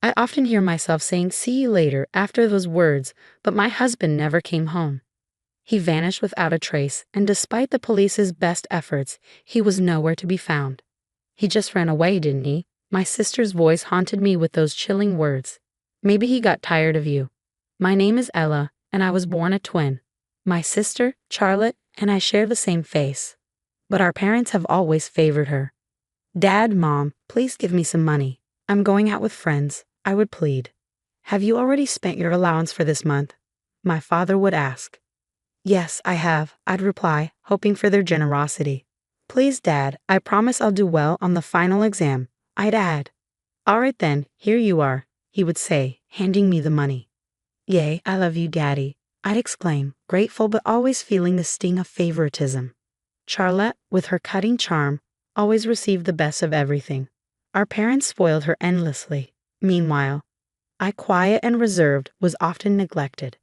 I often hear myself saying, "See you later," after those words, but my husband never came home. He vanished without a trace, and despite the police's best efforts, he was nowhere to be found. He just ran away, didn't he? My sister's voice haunted me with those chilling words. Maybe he got tired of you. My name is Ella, and I was born a twin. My sister, Charlotte, and I share the same face. But our parents have always favored her. "Dad, Mom, please give me some money. I'm going out with friends," I would plead. "Have you already spent your allowance for this month?" my father would ask. "Yes, I have," I'd reply, hoping for their generosity. "Please, Dad, I promise I'll do well on the final exam," I'd add. "All right then, here you are," he would say, handing me the money. "Yay, I love you, Daddy," I'd exclaim, grateful but always feeling the sting of favoritism. Charlotte, with her cutting charm, always received the best of everything. Our parents spoiled her endlessly. Meanwhile, I, quiet and reserved, was often neglected.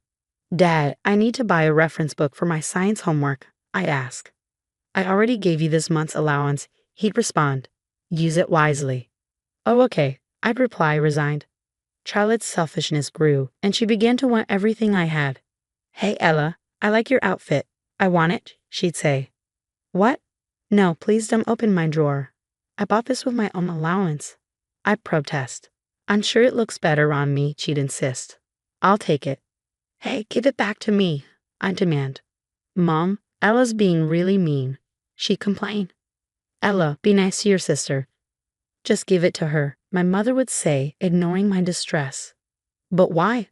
"Dad, I need to buy a reference book for my science homework," I'd ask. "I already gave you this month's allowance," he'd respond. "Use it wisely." "Oh, okay," I'd reply, resigned. Charlotte's selfishness grew, and she began to want everything I had. "Hey, Ella, I like your outfit. I want it," she'd say. "What? No, please don't open my drawer. I bought this with my own allowance." I'd protest. "I'm sure it looks better on me," she'd insist. "I'll take it." "Hey, give it back to me," I'd demand. "Mom, Ella's being really mean," she'd complain. "Ella, be nice to your sister." "Just give it to her," my mother would say, ignoring my distress. "But why?"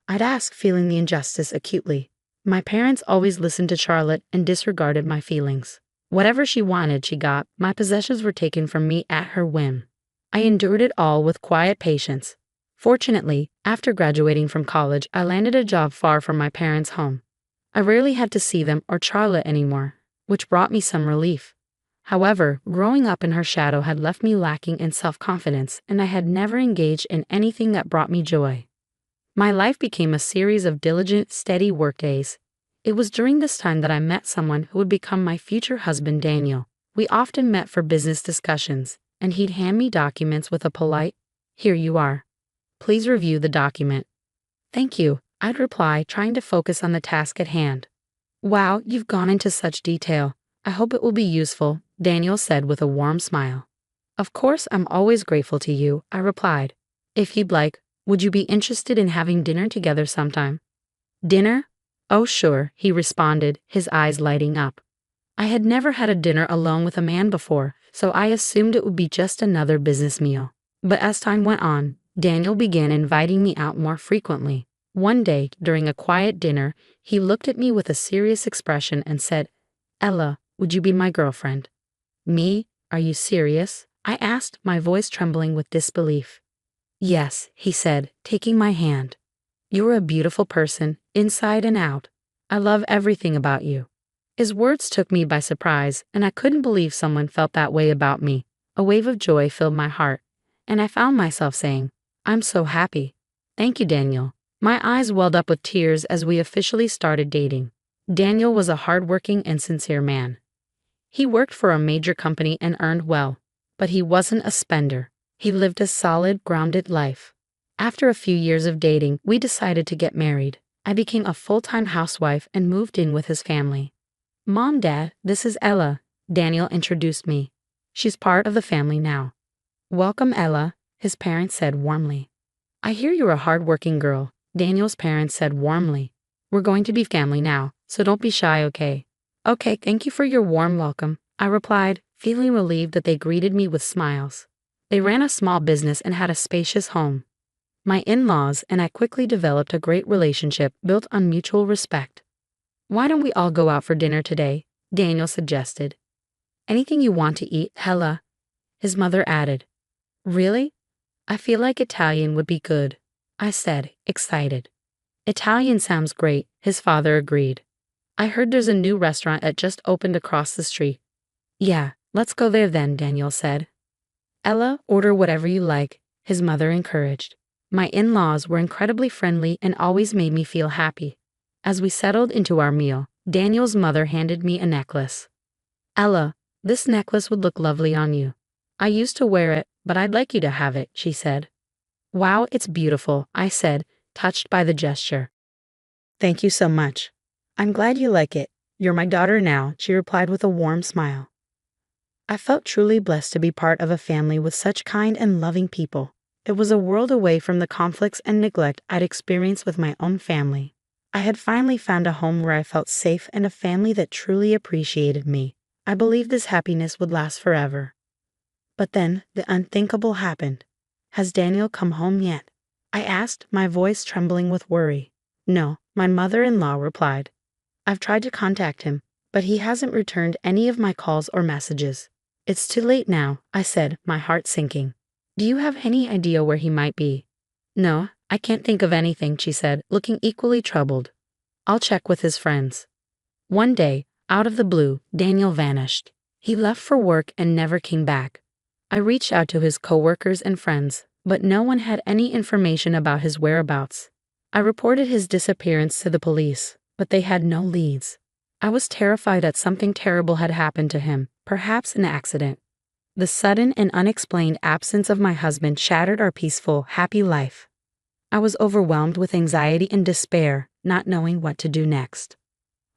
I'd ask, feeling the injustice acutely. My parents always listened to Charlotte and disregarded my feelings. Whatever she wanted, she got. My possessions were taken from me at her whim. I endured it all with quiet patience. Fortunately, after graduating from college, I landed a job far from my parents' home. I rarely had to see them or Charlotte anymore, which brought me some relief. However, growing up in her shadow had left me lacking in self-confidence, and I had never engaged in anything that brought me joy. My life became a series of diligent, steady workdays. It was during this time that I met someone who would become my future husband, Daniel. We often met for business discussions, and he'd hand me documents with a polite, "Here you are. Please review the document." "Thank you," I'd reply, trying to focus on the task at hand. "Wow, you've gone into such detail. I hope it will be useful," Daniel said with a warm smile. "Of course, I'm always grateful to you," I replied. "If you'd like, would you be interested in having dinner together sometime?" "Dinner? Oh, sure," he responded, his eyes lighting up. I had never had a dinner alone with a man before, so I assumed it would be just another business meal. But as time went on, Daniel began inviting me out more frequently. One day, during a quiet dinner, he looked at me with a serious expression and said, "Ella, would you be my girlfriend?" "Me? Are you serious?" I asked, my voice trembling with disbelief. "Yes," he said, taking my hand. "You're a beautiful person, inside and out. I love everything about you." His words took me by surprise, and I couldn't believe someone felt that way about me. A wave of joy filled my heart, and I found myself saying, "I'm so happy." "Thank you, Daniel." My eyes welled up with tears as we officially started dating. Daniel was a hardworking and sincere man. He worked for a major company and earned well, but he wasn't a spender. He lived a solid, grounded life. After a few years of dating, we decided to get married. I became a full-time housewife and moved in with his family. "Mom, Dad, this is Ella," Daniel introduced me. "She's part of the family now." "Welcome, Ella," his parents said warmly. "I hear you're a hard-working girl," Daniel's parents said warmly. "We're going to be family now, so don't be shy, okay?" "Okay, thank you for your warm welcome," I replied, feeling relieved that they greeted me with smiles. They ran a small business and had a spacious home. My in-laws and I quickly developed a great relationship built on mutual respect. "Why don't we all go out for dinner today?" Daniel suggested. "Anything you want to eat, Ella," his mother added. "Really? I feel like Italian would be good," I said, excited. "Italian sounds great," his father agreed. "I heard there's a new restaurant that just opened across the street." "Yeah, let's go there then," Daniel said. "Ella, order whatever you like," his mother encouraged. My in-laws were incredibly friendly and always made me feel happy. As we settled into our meal, Daniel's mother handed me a necklace. "Ella, this necklace would look lovely on you. I used to wear it, but I'd like you to have it," she said. Wow, it's beautiful, I said, touched by the gesture. Thank you so much. I'm glad you like it. You're my daughter now, she replied with a warm smile. I felt truly blessed to be part of a family with such kind and loving people. It was a world away from the conflicts and neglect I'd experienced with my own family. I had finally found a home where I felt safe and a family that truly appreciated me. I believed this happiness would last forever. But then, the unthinkable happened. Has Daniel come home yet? I asked, my voice trembling with worry. No, my mother-in-law replied. I've tried to contact him, but he hasn't returned any of my calls or messages. It's too late now, I said, my heart sinking. Do you have any idea where he might be? No, I can't think of anything, she said, looking equally troubled. I'll check with his friends. One day, out of the blue, Daniel vanished. He left for work and never came back. I reached out to his coworkers and friends, but no one had any information about his whereabouts. I reported his disappearance to the police, but they had no leads. I was terrified that something terrible had happened to him, perhaps an accident. The sudden and unexplained absence of my husband shattered our peaceful, happy life. I was overwhelmed with anxiety and despair, not knowing what to do next.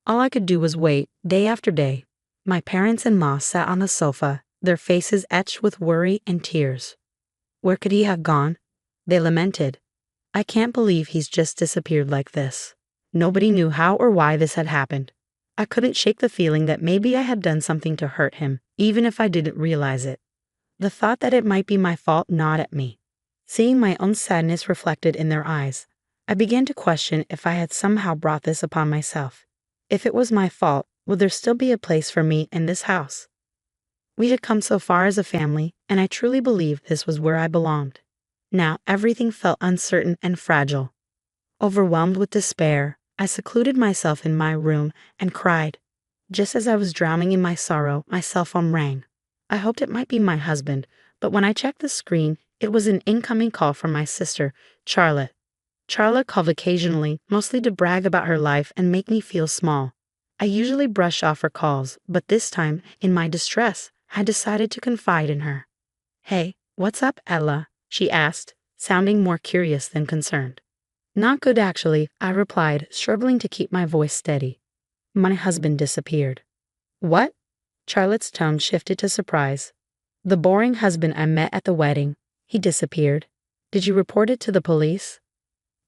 All I could do was wait, day after day. My parents-in-law sat on the sofa, their faces etched with worry and tears. Where could he have gone? They lamented. I can't believe he's just disappeared like this. Nobody knew how or why this had happened. I couldn't shake the feeling that maybe I had done something to hurt him, even if I didn't realize it. The thought that it might be my fault gnawed at me. Seeing my own sadness reflected in their eyes, I began to question if I had somehow brought this upon myself. If it was my fault, would there still be a place for me in this house? We had come so far as a family, and I truly believed this was where I belonged. Now everything felt uncertain and fragile. Overwhelmed with despair, I secluded myself in my room and cried. Just as I was drowning in my sorrow, my cell phone rang. I hoped it might be my husband, but when I checked the screen, it was an incoming call from my sister, Charlotte. Charlotte called occasionally, mostly to brag about her life and make me feel small. I usually brush off her calls, but this time, in my distress, I decided to confide in her. Hey, what's up, Ella? She asked, sounding more curious than concerned. Not good, actually, I replied, struggling to keep my voice steady. My husband disappeared. What? Charlotte's tone shifted to surprise. The boring husband I met at the wedding. He disappeared. Did you report it to the police?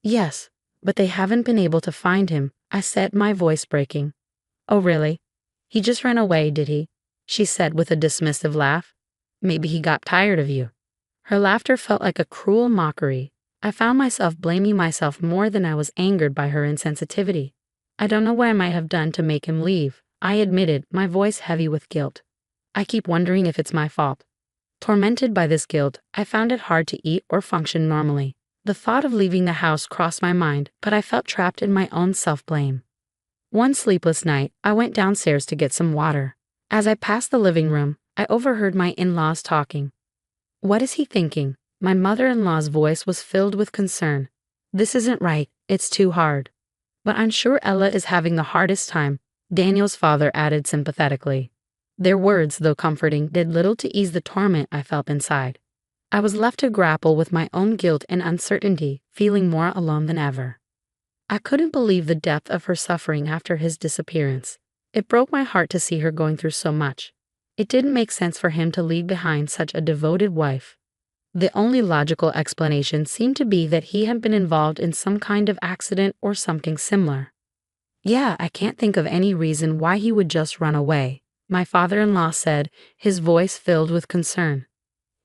Yes, but they haven't been able to find him, I said, my voice breaking. Oh, really? He just ran away, did he? She said with a dismissive laugh. Maybe he got tired of you. Her laughter felt like a cruel mockery. I found myself blaming myself more than I was angered by her insensitivity. I don't know what I might have done to make him leave, I admitted, my voice heavy with guilt. I keep wondering if it's my fault. Tormented by this guilt, I found it hard to eat or function normally. The thought of leaving the house crossed my mind, but I felt trapped in my own self-blame. One sleepless night, I went downstairs to get some water. As I passed the living room, I overheard my in-laws talking. What is he thinking? My mother-in-law's voice was filled with concern. This isn't right, it's too hard. But I'm sure Ella is having the hardest time, Daniel's father added sympathetically. Their words, though comforting, did little to ease the torment I felt inside. I was left to grapple with my own guilt and uncertainty, feeling more alone than ever. I couldn't believe the depth of her suffering after his disappearance. It broke my heart to see her going through so much. It didn't make sense for him to leave behind such a devoted wife. The only logical explanation seemed to be that he had been involved in some kind of accident or something similar. Yeah, I can't think of any reason why he would just run away, my father-in-law said, his voice filled with concern.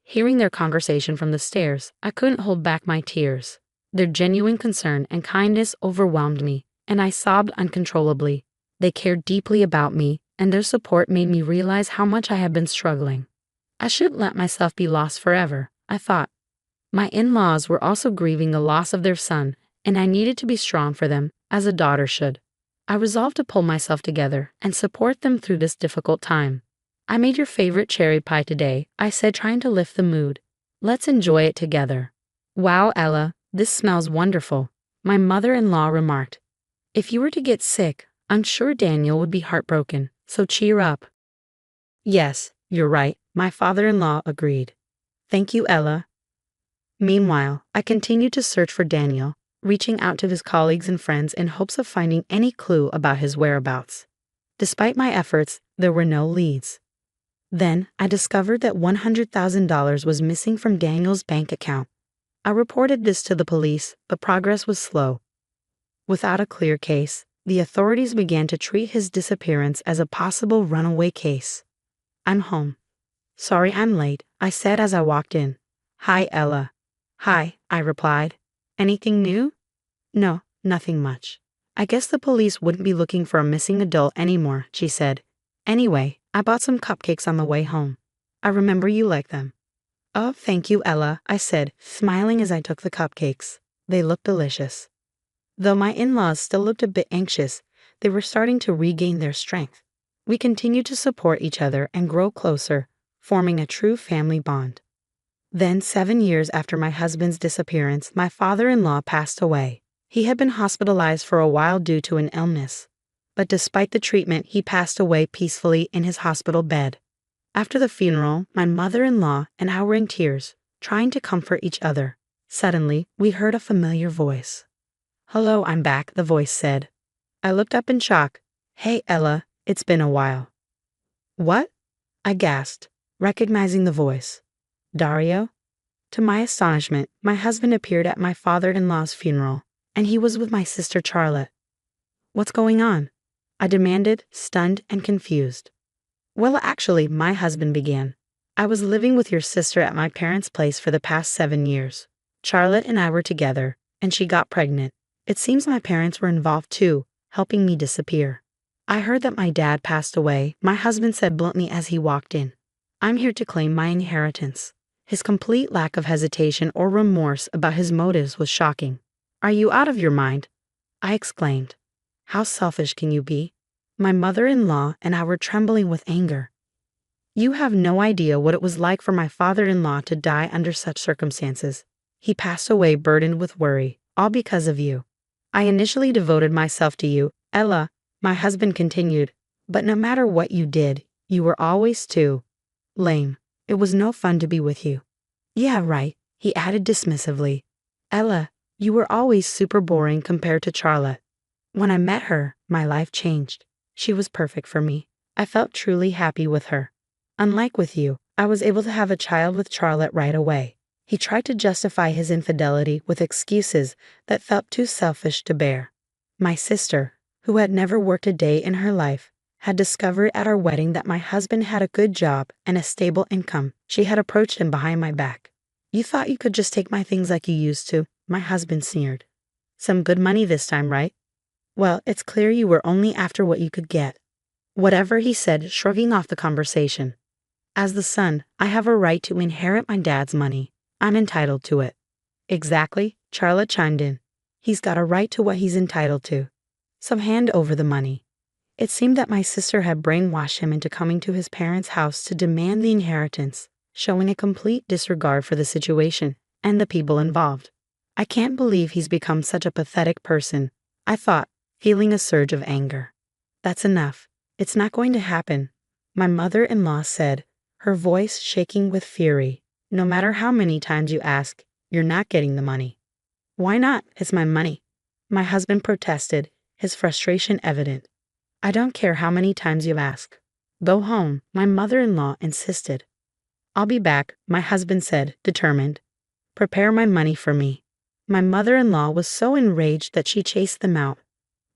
Hearing their conversation from the stairs, I couldn't hold back my tears. Their genuine concern and kindness overwhelmed me, and I sobbed uncontrollably. They cared deeply about me, and their support made me realize how much I had been struggling. I shouldn't let myself be lost forever, I thought. My in-laws were also grieving the loss of their son, and I needed to be strong for them, as a daughter should. I resolved to pull myself together and support them through this difficult time. I made your favorite cherry pie today, I said, trying to lift the mood. Let's enjoy it together. Wow, Ella, this smells wonderful, my mother-in-law remarked. If you were to get sick, I'm sure Daniel would be heartbroken, so cheer up. Yes, you're right, my father-in-law agreed. Thank you, Ella. Meanwhile, I continued to search for Daniel, reaching out to his colleagues and friends in hopes of finding any clue about his whereabouts. Despite my efforts, there were no leads. Then, I discovered that $100,000 was missing from Daniel's bank account. I reported this to the police, but progress was slow. Without a clear case, the authorities began to treat his disappearance as a possible runaway case. "I'm home. Sorry I'm late," I said as I walked in. "Hi, Ella." "Hi," I replied. "Anything new?" "No, nothing much. I guess the police wouldn't be looking for a missing adult anymore," she said. "Anyway, I bought some cupcakes on the way home. I remember you like them." "Oh, thank you, Ella," I said, smiling as I took the cupcakes. They looked delicious. Though my in-laws still looked a bit anxious, they were starting to regain their strength. We continued to support each other and grow closer, forming a true family bond. Then, 7 years after my husband's disappearance, my father-in-law passed away. He had been hospitalized for a while due to an illness. But despite the treatment, he passed away peacefully in his hospital bed. After the funeral, my mother-in-law and I were in tears, trying to comfort each other. Suddenly, we heard a familiar voice. "Hello, I'm back," the voice said. I looked up in shock. "Hey, Ella, it's been a while." "What?" I gasped, recognizing the voice. "Dario?" To my astonishment, my husband appeared at my father-in-law's funeral, and he was with my sister Charlotte. "What's going on?" I demanded, stunned and confused. "Well, actually," my husband began, "I was living with your sister at my parents' place for the past 7 years. Charlotte and I were together, and she got pregnant. It seems my parents were involved too, helping me disappear. I heard that my dad passed away," my husband said bluntly as he walked in. "I'm here to claim my inheritance." His complete lack of hesitation or remorse about his motives was shocking. "Are you out of your mind?" I exclaimed. "How selfish can you be?" My mother-in-law and I were trembling with anger. "You have no idea what it was like for my father-in-law to die under such circumstances. He passed away burdened with worry, all because of you. I initially devoted myself to you, Ella," my husband continued, "but no matter what you did, you were always too lame. It was no fun to be with you." "Yeah, right," he added dismissively. "Ella, you were always super boring compared to Charlotte. When I met her, my life changed. She was perfect for me. I felt truly happy with her. Unlike with you, I was able to have a child with Charlotte right away." He tried to justify his infidelity with excuses that felt too selfish to bear. My sister, who had never worked a day in her life, had discovered at our wedding that my husband had a good job and a stable income. She had approached him behind my back. "You thought you could just take my things like you used to," my husband sneered. "Some good money this time, right? Well, it's clear you were only after what you could get." Whatever, he said, shrugging off the conversation. "As the son, I have a right to inherit my dad's money. I'm entitled to it." "Exactly," Charlotte chimed in. "He's got a right to what he's entitled to. So hand over the money." It seemed that my sister had brainwashed him into coming to his parents' house to demand the inheritance, showing a complete disregard for the situation and the people involved. "I can't believe he's become such a pathetic person," I thought, feeling a surge of anger. "That's enough. It's not going to happen," my mother-in-law said, her voice shaking with fury. "No matter how many times you ask, you're not getting the money." "Why not? It's my money," my husband protested, his frustration evident. "I don't care how many times you ask. Go home," my mother-in-law insisted. "I'll be back," my husband said, determined. "Prepare my money for me." My mother-in-law was so enraged that she chased them out,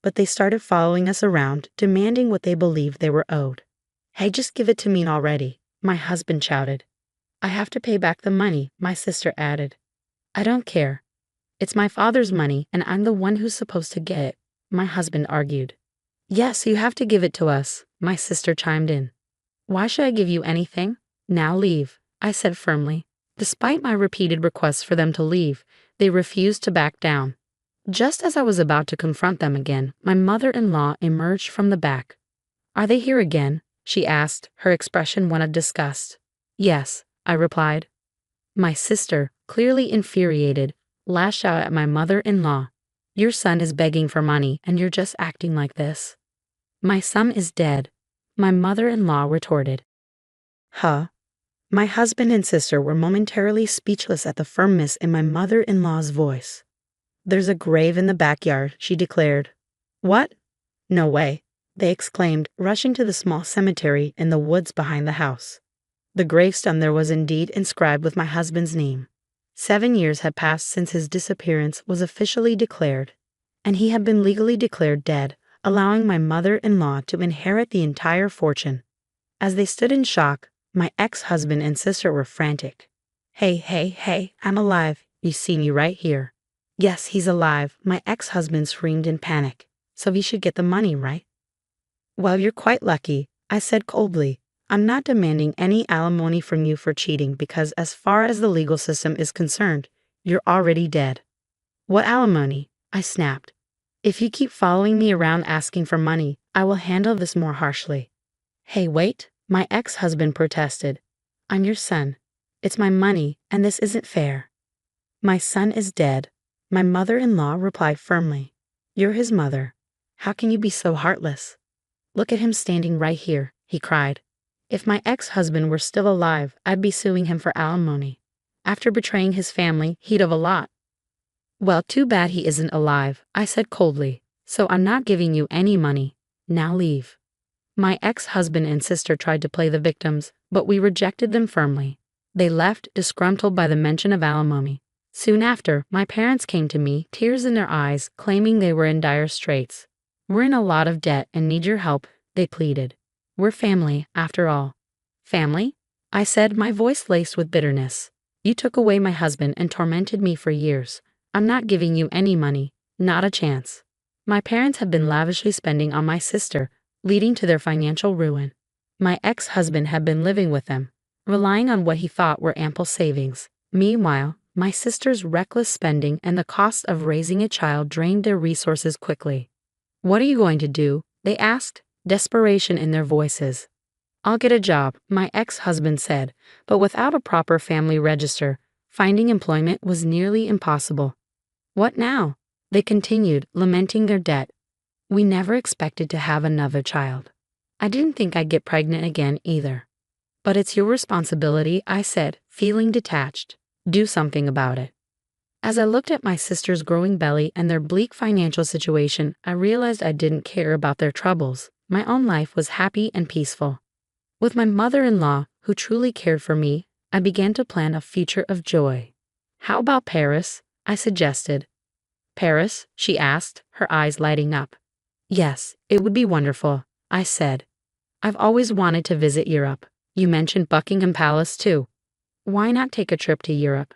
but they started following us around, demanding what they believed they were owed. "Hey, just give it to me already," my husband shouted. "I have to pay back the money," my sister added. "I don't care. It's my father's money, and I'm the one who's supposed to get it," my husband argued. "Yes, you have to give it to us," my sister chimed in. "Why should I give you anything? Now leave," I said firmly. Despite my repeated requests for them to leave, they refused to back down. Just as I was about to confront them again, my mother-in-law emerged from the back. "Are they here again?" she asked, her expression one of disgust. "Yes," I replied. My sister, clearly infuriated, lashed out at my mother-in-law. "Your son is begging for money, and you're just acting like this." "My son is dead," my mother-in-law retorted. "Huh? My husband and sister were momentarily speechless at the firmness in my mother-in-law's voice. "There's a grave in the backyard," she declared. "What? No way," they exclaimed, rushing to the small cemetery in the woods behind the house. The gravestone there was indeed inscribed with my husband's name. 7 years had passed since his disappearance was officially declared, and he had been legally declared dead, allowing my mother-in-law to inherit the entire fortune. As they stood in shock, my ex-husband and sister were frantic. "Hey, hey, hey, I'm alive. You see me right here." "Yes, he's alive," my ex-husband screamed in panic. "So he should get the money, right?" "Well, you're quite lucky," I said coldly. "I'm not demanding any alimony from you for cheating because as far as the legal system is concerned, you're already dead." "What alimony?" I snapped. "If you keep following me around asking for money, I will handle this more harshly." "Hey, wait," my ex-husband protested. "I'm your son. It's my money, and this isn't fair." "My son is dead," my mother-in-law replied firmly. "You're his mother. How can you be so heartless? Look at him standing right here," he cried. If my ex-husband were still alive, I'd be suing him for alimony. After betraying his family, he'd have a lot. "Well, too bad he isn't alive," I said coldly. "So I'm not giving you any money. Now leave." My ex-husband and sister tried to play the victims, but we rejected them firmly. They left, disgruntled by the mention of alimony. Soon after, my parents came to me, tears in their eyes, claiming they were in dire straits. "We're in a lot of debt and need your help," they pleaded. "We're family, after all." "Family?" I said, my voice laced with bitterness. "You took away my husband and tormented me for years. I'm not giving you any money, not a chance." My parents had been lavishly spending on my sister, leading to their financial ruin. My ex-husband had been living with them, relying on what he thought were ample savings. Meanwhile, my sister's reckless spending and the cost of raising a child drained their resources quickly. "What are you going to do?" they asked, desperation in their voices. "I'll get a job," my ex-husband said, but without a proper family register, finding employment was nearly impossible. "What now?" they continued, lamenting their debt. "We never expected to have another child. I didn't think I'd get pregnant again either." "But it's your responsibility," I said, feeling detached. "Do something about it." As I looked at my sister's growing belly and their bleak financial situation, I realized I didn't care about their troubles. My own life was happy and peaceful. With my mother-in-law, who truly cared for me, I began to plan a future of joy. "How about Paris?" I suggested. "Paris?" she asked, her eyes lighting up. "Yes, it would be wonderful," I said. "I've always wanted to visit Europe. You mentioned Buckingham Palace too. Why not take a trip to Europe?"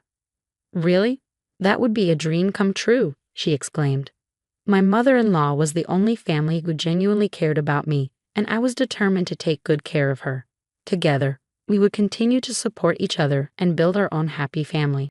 "Really? That would be a dream come true," she exclaimed. My mother-in-law was the only family who genuinely cared about me, and I was determined to take good care of her. Together, we would continue to support each other and build our own happy family.